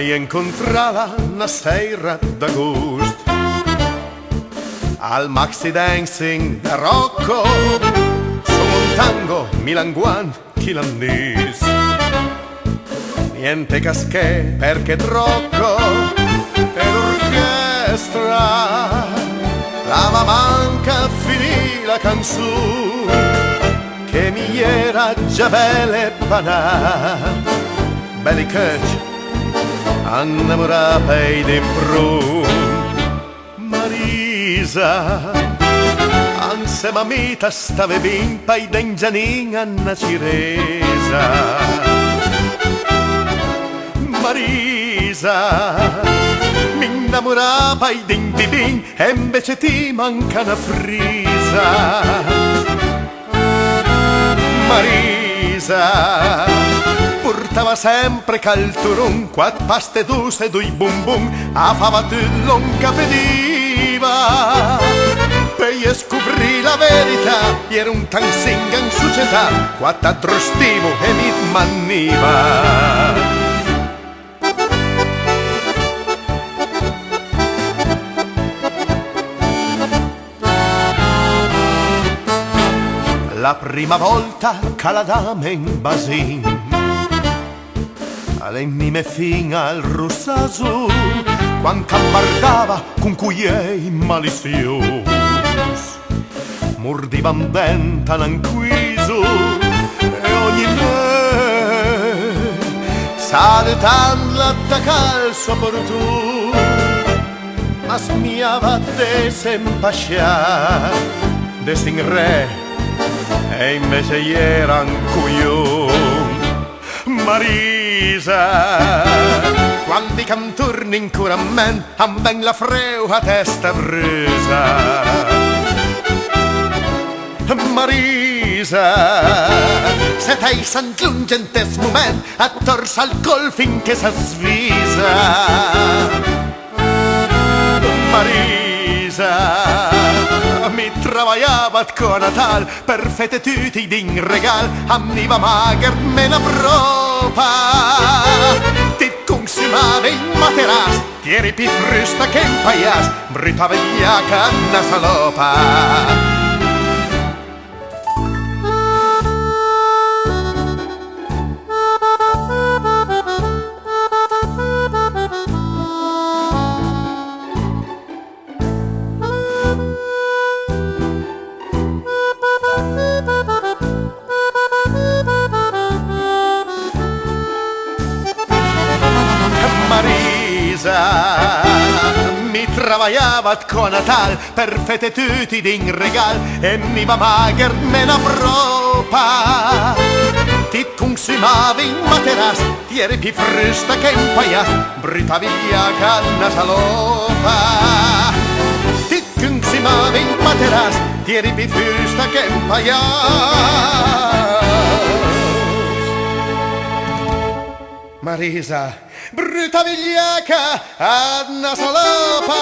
Mai incontrala una sera d'agosto al maxi dancing da Rocco, su un tango milanguan chilandis. Niente casché perché troppo per l'orchestra, la manca finì la canzone che mi era già belle panà, belli coach annamorati di bru. Marisa, anse mamita stave bimpa i dengianin anna ciresa. Marisa, mi innamorava i din bibin e invece ti manca una frisa. Marisa, portava sempre calturun, quattro paste duse e due bum bum, a fava tu non capiva. Per scoprì la verità, era un dancing in società, quattro adrostivo e mi manniva. La prima volta che la dame in basin alle mime fin al russasu, quando campardava con cui è malizios, mordiva un dente all'anquiso e ogni me salutando l'attacca il suo portù, ma smiava de sempascià de sin re e invece era un cuglione. Marisa, quando i canturni in curamment han ben la freu a testa brusa. Marisa, se t'hai s'angiunge in tes moment a torsa al col finché s'asvisa. Marisa, mi travagliava con Natal per fete tutti din regal, amniva mager me la propa. Ti consumava in materas, ti eri più frusta che un paias, brutta vegliaca una salopa. Marisa, mi travagliava con Natal per fete tutti din regal e mi va mager me la propa. Ti consumava in materas, ti eri più frusta che un paias, brutta vigliaca una salopa. Ti consumava in materas, ti eri più frusta che un paias. Marisa, brutta vigliaca, una salopa.